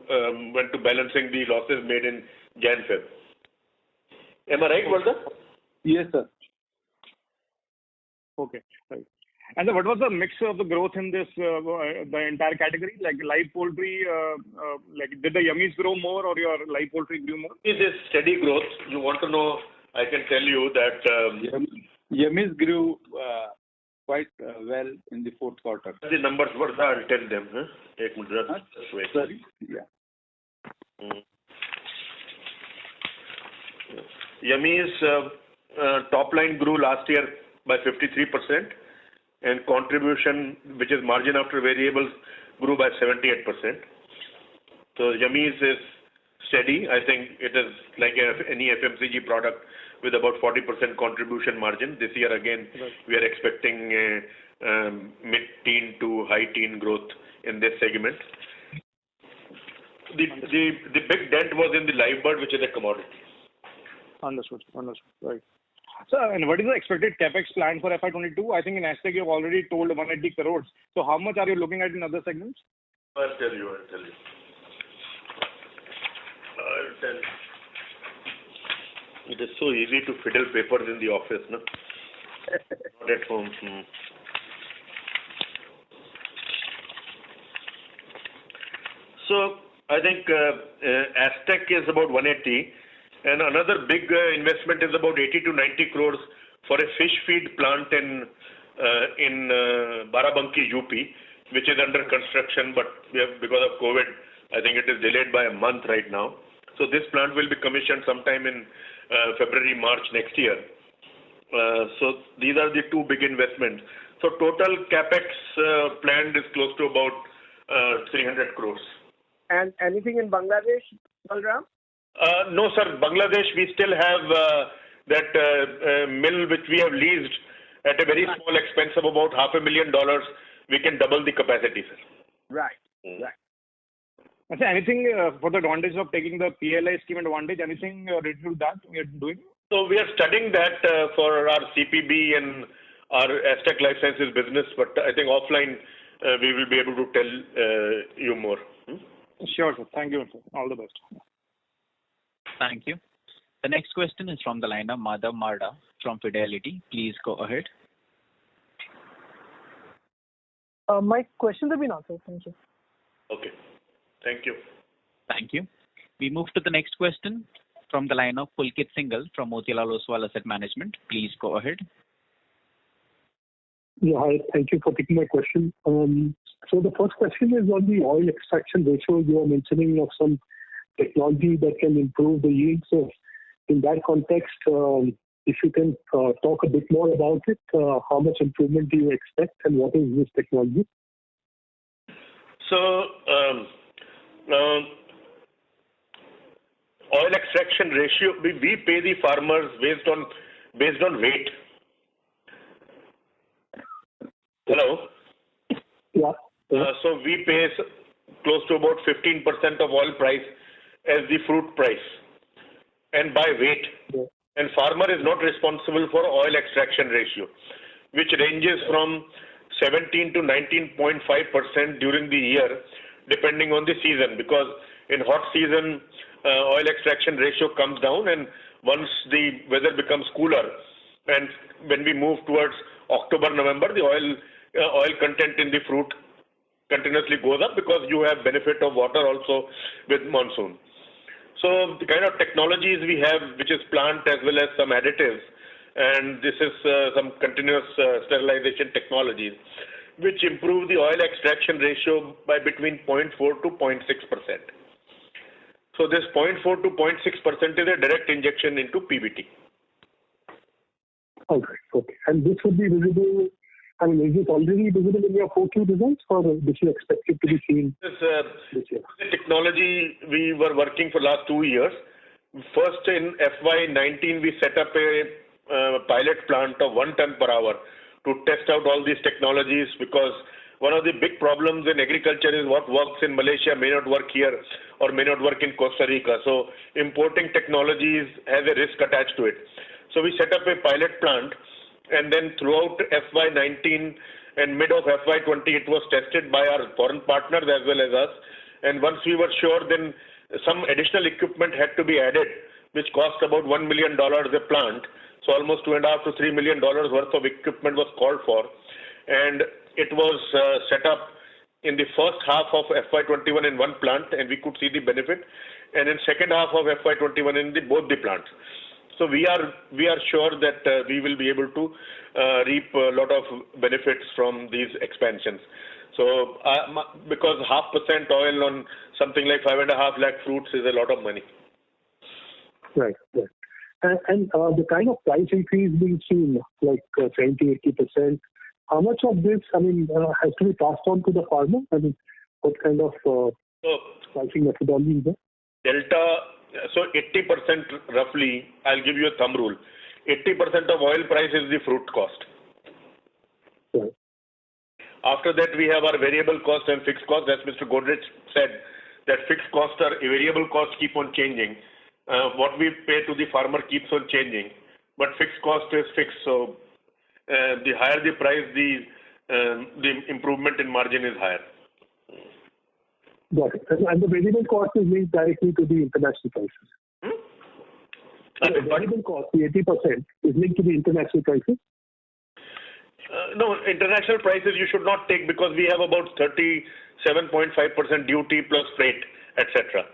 balancing the losses made in Jan-Feb. Am I right, Vardha? Yes, sir. Okay, right. And then what was the mix of the growth in this, the entire category? Like live poultry, like did the yummies grow more or your live poultry grew more? This is steady growth. You want to know, I can tell you that Yummies grew quite well in the fourth quarter. the numbers were there, I'll tell them. Huh? Take me just wait. Sorry? Yeah. Yummies top line grew last year by 53%, and contribution, which is margin after variables, grew by 78%. So Yummies is steady. I think it is like any FMCG product with about 40% contribution margin. This year again, we are expecting mid-teen to high-teen growth in this segment. The big dent was in the live bird, which is a commodity. Understood. Right. So, and what is the expected capex plan for FY22? I think in Aztec you've already told 180 crores. So how much are you looking at in other segments? I'll tell you. It is so easy to fiddle papers in the office, no? Not at home. So I think Aztec is about 180, and another big investment is about 80 to 90 crores for a fish feed plant in Barabanki, UP, which is under construction, but because of COVID, I think it is delayed by a month right now. So this plant will be commissioned sometime in February, March next year. So these are the two big investments. So total capex planned is close to about 300 crores. And anything in Bangladesh, Balram? No, sir. Bangladesh, we still have that mill which we have leased at a very small expense of about $500,000. We can double the capacity, sir. Right. So anything for the advantage of taking the PLI scheme advantage, anything related to that you're doing? So we are studying that for our CPB and our Aztec Life Sciences business, but I think offline we will be able to tell you more. Sure, sir. Thank you, sir. All the best. Thank you. The next question is from the line of Madhav Marda from Fidelity. Please go ahead. My questions have been answered. Thank you. Okay. Thank you. Thank you. We move to the next question from the line of Pulkit Singhal from Motilal Oswal Asset Management. Please go ahead. Yeah, hi. Thank you for taking my question. So the first question is on the oil extraction ratio. You are mentioning of some technology that can improve the yield. So in that context, if you can talk a bit more about it, how much improvement do you expect and what is this technology? So oil extraction ratio, we pay the farmers based on weight. Hello? Yeah. So we pay close to about 15% of oil price as the fruit price and by weight. Yeah. And farmer is not responsible for oil extraction ratio, which ranges from 17 to 19.5% during the year, depending on the season, because in hot season, oil extraction ratio comes down, and once the weather becomes cooler, and when we move towards October, November, the oil content in the fruit continuously goes up because you have benefit of water also with monsoon. So the kind of technologies we have, which is plant as well as some additives, and this is some continuous sterilization technologies, which improve the oil extraction ratio by between 0.4 to 0.6%. So this 0.4 to 0.6% is a direct injection into PBT. Okay. And this would be visible, I mean, is it already visible in your 4Q results or this you expect it to be seen this year? The technology we were working for last 2 years. First in FY19, we set up a pilot plant of 1 ton per hour to test out all these technologies, because one of the big problems in agriculture is what works in Malaysia may not work here or may not work in Costa Rica. So importing technologies has a risk attached to it. So we set up a pilot plant, and then throughout FY19 and mid of FY20, it was tested by our foreign partners as well as us. And once we were sure, then some additional equipment had to be added, which cost about $1 million a plant. So almost $2.5 to $3 million worth of equipment was called for. and it was set up in the first half of FY21 in one plant, and we could see the benefit, and in second half of FY21 in both the plants. So we are sure that we will be able to reap a lot of benefits from these expansions. So because 0.5% oil on something like 5.5 lakh fruits is a lot of money. Right. And the kind of price increase being seen, like 70-80%, how much of this, has to be passed on to the farmer? What kind of pricing methodology is there? Delta, so 80% roughly, I'll give you a thumb rule. 80% of oil price is the fruit cost. Right. After that, we have our variable cost and fixed cost. As Mr. Godrej said, that fixed costs or variable costs keep on changing. What we pay to the farmer keeps on changing, but fixed cost is fixed. So the higher the price, the improvement in margin is higher. Got it. And the variable cost is linked directly to the international prices. The variable cost, the 80%, is linked to the international prices? No, international prices you should not take because we have about 37.5% duty plus freight, etc.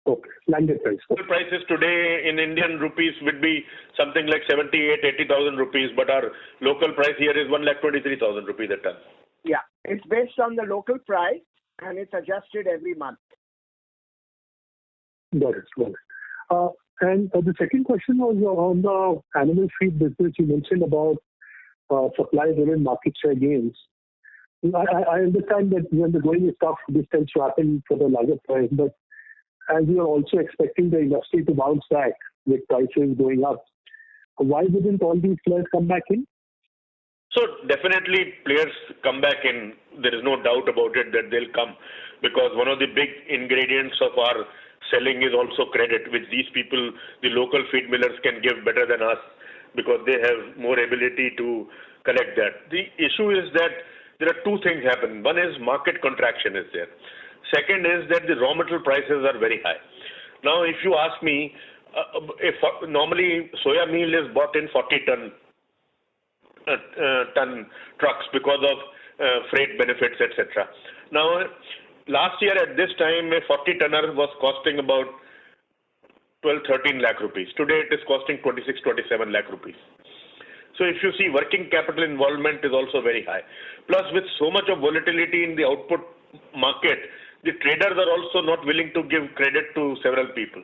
Okay, landed price. The prices today in Indian rupees would be something like 80,000 rupees, but our local price here is 1,23,000 rupees a ton. Yeah, it's based on the local price and it's adjusted every month. Got it. And the second question was on the animal feed business. You mentioned about supply-driven market share gains. I understand that when the going is tough, this tends to happen for the larger price, but as you are also expecting the industry to bounce back with prices going up, why wouldn't all these players come back in? So definitely players come back in. There is no doubt about it that they'll come, because one of the big ingredients of our selling is also credit, which these people, the local feed millers, can give better than us because they have more ability to collect that. The issue is that there are two things happen. One is market contraction is there. Second is that the raw material prices are very high. Now, if you ask me, if normally soya meal is bought in 40 ton trucks because of freight benefits, etc. Now, last year at this time, a 40 tonner was costing about 12-13 lakh rupees. Today it is costing 26-27 lakh rupees. So if you see, working capital involvement is also very high. Plus, with so much of volatility in the output market, the traders are also not willing to give credit to several people.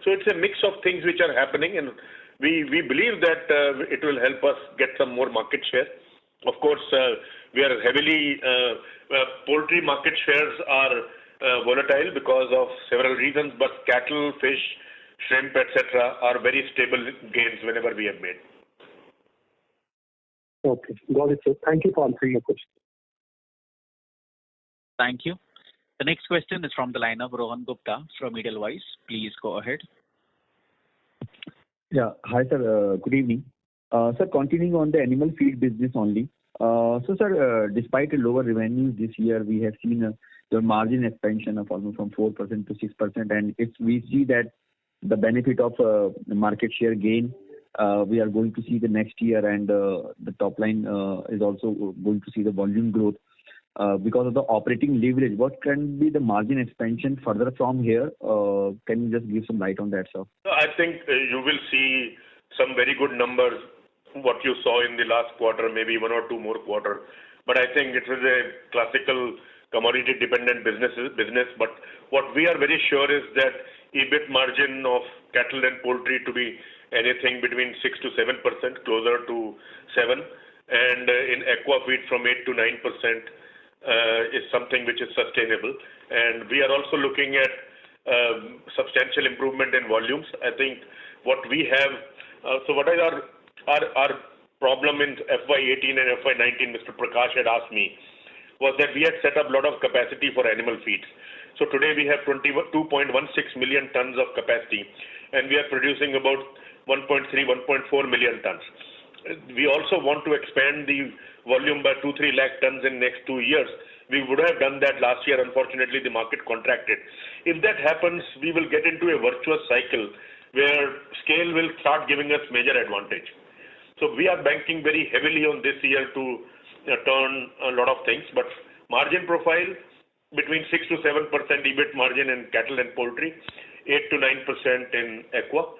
So it's a mix of things which are happening, and we believe that it will help us get some more market share. Of course, we are heavily, poultry market shares are volatile because of several reasons, but cattle, fish, shrimp, etc. are very stable gains whenever we have made. Okay, got it, sir. Thank you for answering your question. Thank you. The next question is from the line of Rohan Gupta from Edelweiss. Please go ahead. Yeah. Hi, sir. Good evening. Sir, continuing on the animal feed business only. So, sir, despite a lower revenue this year, we have seen your margin expansion of almost from 4% to 6%. And if we see that the benefit of market share gain, we are going to see the next year, and the top line is also going to see the volume growth. Because of the operating leverage, what can be the margin expansion further from here? Can you just give some light on that, sir? I think you will see some very good numbers, what you saw in the last quarter, maybe one or two more quarters. But I think it was a classical commodity-dependent business. But what we are very sure is that EBIT margin of cattle and poultry to be anything between 6 to 7%, closer to 7%, and in aqua feed from 8 to 9%. Is something which is sustainable, and we are also looking at substantial improvement in volumes. I think what we have, so what is our problem in FY18 and FY19, Mr. Prakash had asked me, was that we had set up a lot of capacity for animal feeds. So today we have 2.16 million tons of capacity, and we are producing about 1.4 million tons. We also want to expand the volume by 2-3 lakh tons in next 2 years. We would have done that last year. Unfortunately, the market contracted. If that happens, we will get into a virtuous cycle where scale will start giving us major advantage. So we are banking very heavily on this year to turn a lot of things, but margin profile between 6 to 7% EBIT margin in cattle and poultry, 8 to 9% in aqua,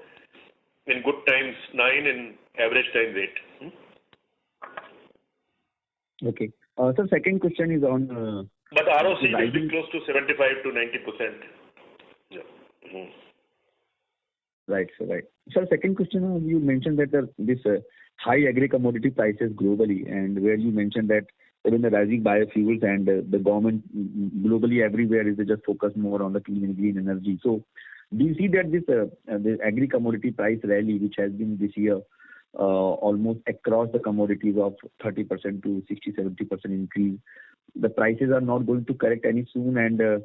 in good times 9, in average times 8. Okay. So second question is on. But ROC will be close to 75 to 90%. Yeah. Right. So right. Sir, second question, you mentioned that this high agri commodity prices globally, and where you mentioned that even the rising biofuels and the government globally everywhere is just focused more on the clean and green energy. So do you see that this agri commodity price rally, which has been this year almost across the commodities of 30% to 60-70% increase, the prices are not going to correct any soon, and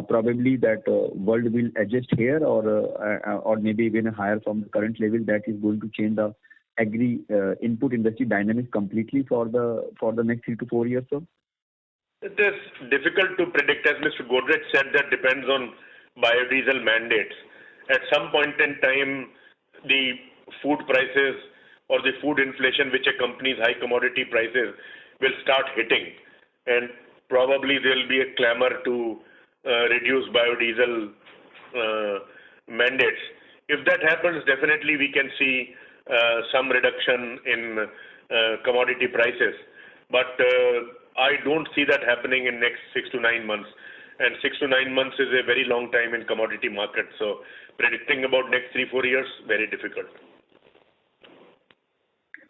probably that world will adjust here, or maybe even higher from the current level, that is going to change the agri input industry dynamics completely for the next 3 to 4 years, sir? It is difficult to predict. As Mr. Godrej said, that depends on biodiesel mandates. At some point in time, the food prices or the food inflation which accompanies high commodity prices will start hitting, and probably there will be a clamor to reduce biodiesel mandates. If that happens, definitely we can see some reduction in commodity prices. But I don't see that happening in next 6 to 9 months. And 6 to 9 months is a very long time in commodity market. So predicting about next 3-4 years, very difficult.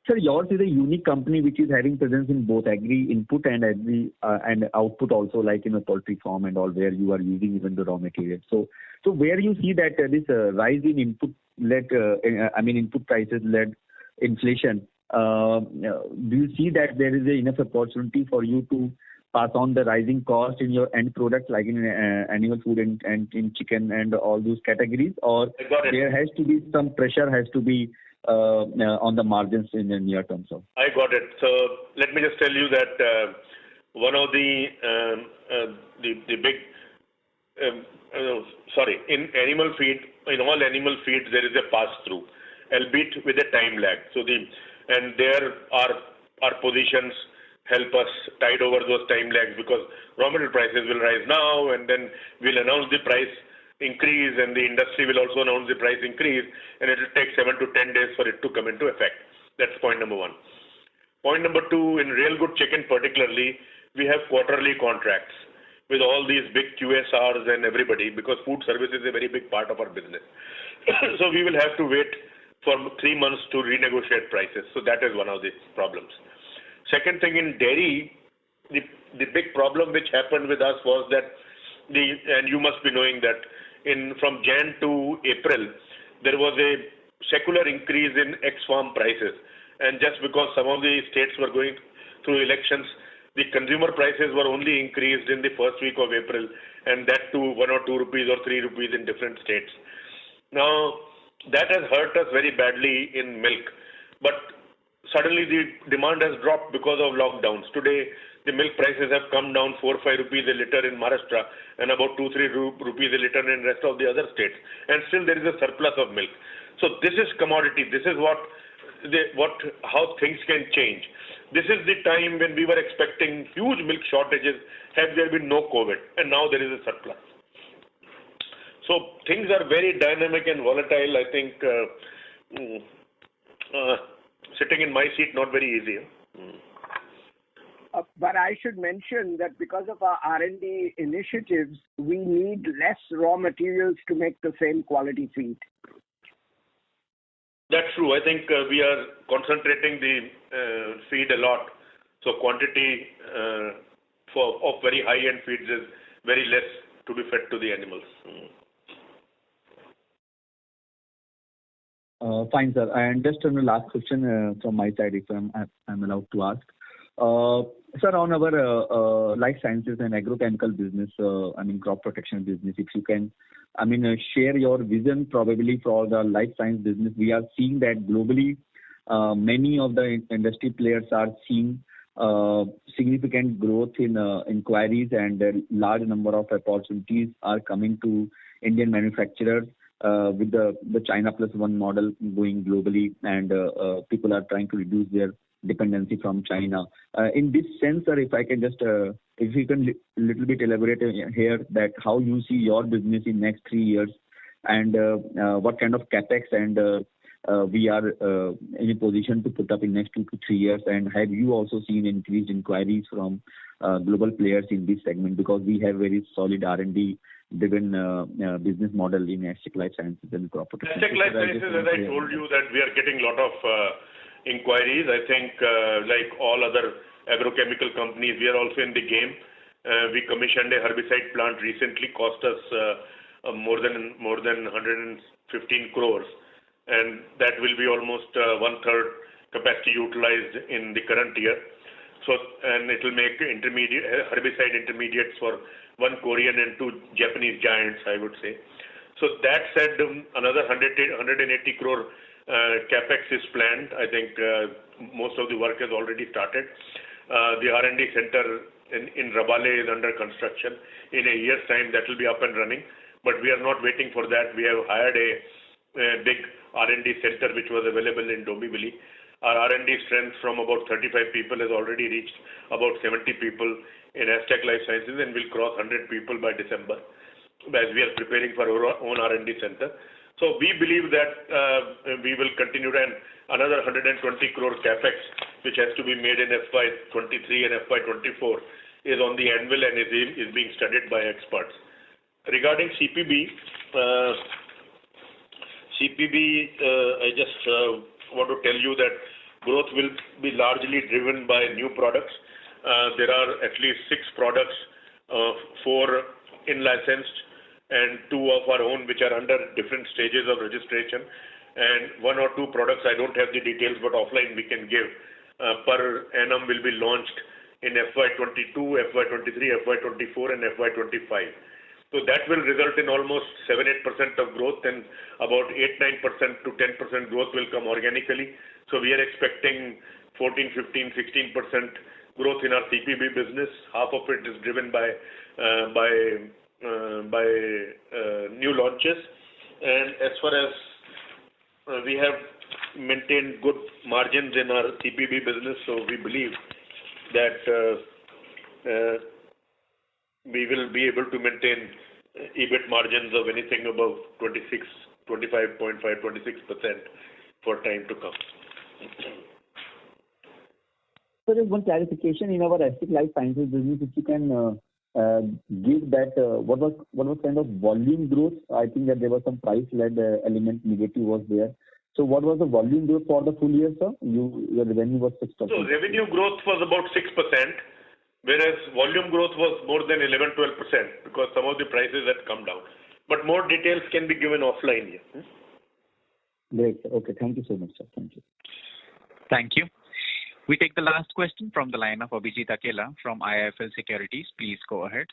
Sir, yours is a unique company which is having presence in both agri input and agri and output also, like in a poultry farm and all, where you are using even the raw materials. So where you see that this rise in input prices led inflation, do you see that there is enough opportunity for you to pass on the rising cost in your end products, like in animal food and in chicken and all those categories, or there has to be some pressure on the margins in the near term, sir? I got it. So let me just tell you that one of the big in animal feed, in all animal feeds there is a pass through, albeit with a time lag. So there our positions help us tide over those time lags, because raw material prices will rise now, and then we'll announce the price increase, and the industry will also announce the price increase, and it will take 7 to 10 days for it to come into effect. That's point number one. Point number two, in real good chicken particularly, we have quarterly contracts with all these big QSRs and everybody, because food service is a very big part of our business. So we will have to wait for 3 months to renegotiate prices. So that is one of the problems. Second thing, in dairy, the big problem which happened with us was that and you must be knowing that from Jan to April, there was a secular increase in ex-farm prices. And just because some of the states were going through elections, the consumer prices were only increased in the first week of April, and that to 1 or 2 rupees or 3 rupees in different states. Now, that has hurt us very badly in milk. But suddenly the demand has dropped because of lockdowns. Today, the milk prices have come down 4 or 5 rupees a litre in Maharashtra and about 2-3 rupees a litre in rest of the other states. And still there is a surplus of milk. So this is commodity. This is how things can change. This is the time when we were expecting huge milk shortages had there been no COVID, and now there is a surplus. So things are very dynamic and volatile. I think sitting in my seat, not very easy. But I should mention that because of our R&D initiatives, we need less raw materials to make the same quality feed. That's true. I think we are concentrating the feed a lot. So quantity of very high-end feeds is very less to be fed to the animals. Fine, sir. And just on the last question from my side, if I'm allowed to ask. Sir, on our life sciences and agrochemical business, crop protection business, if you can, share your vision probably for the life science business. We are seeing that globally, many of the industry players are seeing significant growth in inquiries, and a large number of opportunities are coming to Indian manufacturers with the China Plus One model going globally, and people are trying to reduce their dependency from China. In this sense, sir, if I can just, if you can little bit elaborate here that how you see your business in next 3 years, and what kind of capex and we are in a position to put up in next 2 to 3 years, and have you also seen increased inquiries from global players in this segment, because we have very solid R&D driven business model in Astec LifeSciences and crop protection. Astec LifeSciences, as I told you, that we are getting a lot of inquiries. I think like all other agrochemical companies, we are also in the game. We commissioned a herbicide plant recently, cost us more than 115 crores, and that will be almost 1/3 capacity utilized in the current year. So, and it will make herbicide intermediates for 1 Korean and 2 Japanese giants, I would say. So that said, another 180 crore capex is planned. I think most of the work has already started. The R&D center in Rabale is under construction. In a year's time, that will be up and running. But we are not waiting for that. We have hired a big R&D center which was available in Dombivli. Our R&D strength from about 35 people has already reached about 70 people in Astec LifeSciences, and will cross 100 people by December, as we are preparing for our own R&D center. So we believe that we will continue, and another 120 crore capex, which has to be made in FY23 and FY24, is on the anvil and is being studied by experts. Regarding CPB, I just want to tell you that growth will be largely driven by new products. There are at least 6 products, 4 in-licensed and 2 of our own, which are under different stages of registration, and 1 or 2 products, I don't have the details, but offline we can give, per annum will be launched in FY22, FY23, FY24 and FY25. So that will result in almost 7-8% of growth, and about 8-9% to 10% growth will come organically. So we are expecting 14, 15, 16% growth in our CPB business. Half of it is driven by new launches, and as far as we have maintained good margins in our CPB business, so we believe that we will be able to maintain EBIT margins of anything above 25.5, 26% for time to come. So just one clarification in our Astec LifeSciences business, if you can give that what was kind of volume growth? I think that there was some price-led element negative was there. So what was the volume growth for the full year, sir? Your revenue was 6%. So revenue growth was about 6%, whereas volume growth was more than 11-12% because some of the prices had come down. But more details can be given offline here. Great, sir. Okay, thank you so much, sir. Thank you. Thank you. We take the last question from the line of Abhijit Akella from IIFL Securities. Please go ahead.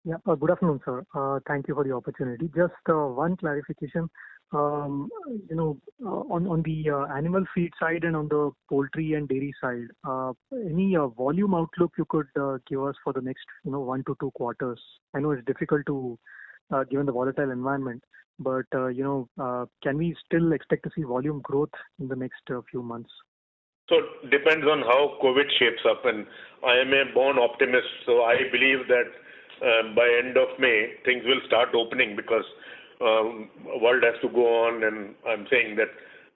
Yeah, good afternoon, sir. Thank you for the opportunity. Just one clarification. On the animal feed side and on the poultry and dairy side, any volume outlook you could give us for the next 1 to 2 quarters? I know it's difficult to given the volatile environment, but can we still expect to see volume growth in the next few months? So it depends on how COVID shapes up, and I am a born optimist, so I believe that by end of May things will start opening, because world has to go on, and I'm saying that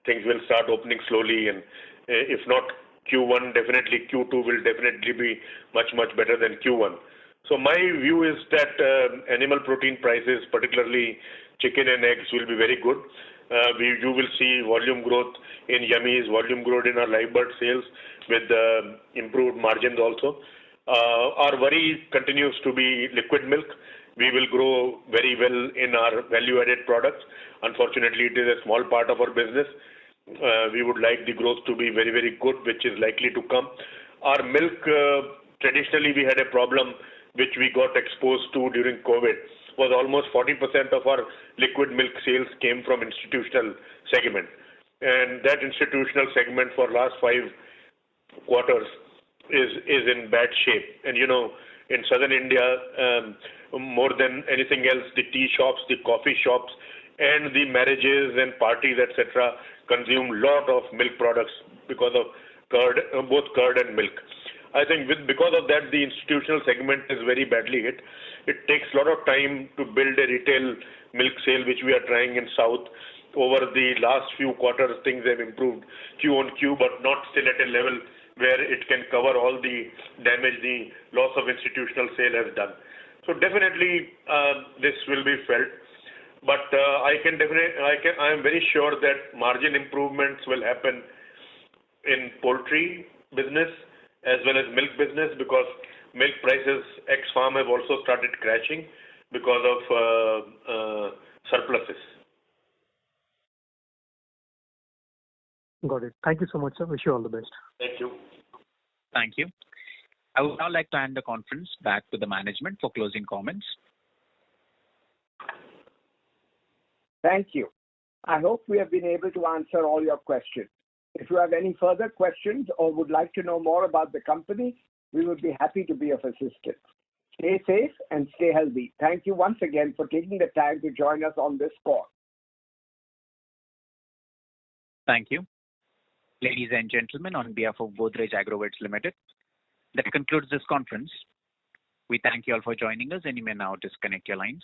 things will start opening slowly, and if not Q1, definitely Q2 will definitely be much better than Q1. So my view is that animal protein prices, particularly chicken and eggs, will be very good. You will see volume growth in yummies, volume growth in our live bird sales with improved margins also. Our worry continues to be liquid milk. We will grow very well in our value-added products. Unfortunately, it is a small part of our business. We would like the growth to be very, very good, which is likely to come. Our milk, traditionally we had a problem which we got exposed to during COVID, was almost 40% of our liquid milk sales came from institutional segment. And that institutional segment for last 5 quarters is in bad shape. And in southern India, more than anything else, the tea shops, the coffee shops, and the marriages and parties, etc., consume lot of milk products because of curd, both curd and milk. I think because of that, the institutional segment is very badly hit. It takes a lot of time to build a retail milk sale, which we are trying in South. Over the last few quarters, things have improved Q on Q, but not still at a level where it can cover all the damage the loss of institutional sale has done. So definitely this will be felt. But I am very sure that margin improvements will happen in poultry business as well as milk business, because milk prices ex-farm have also started crashing because of surpluses. Got it. Thank you so much, sir. Wish you all the best. Thank you. Thank you. I would now like to hand the conference back to the management for closing comments. Thank you. I hope we have been able to answer all your questions. If you have any further questions or would like to know more about the company, we would be happy to be of assistance. Stay safe and stay healthy. Thank you once again for taking the time to join us on this call. Thank you. Ladies and gentlemen, on behalf of Godrej Agrovet Limited, that concludes this conference. We thank you all for joining us, and you may now disconnect your lines.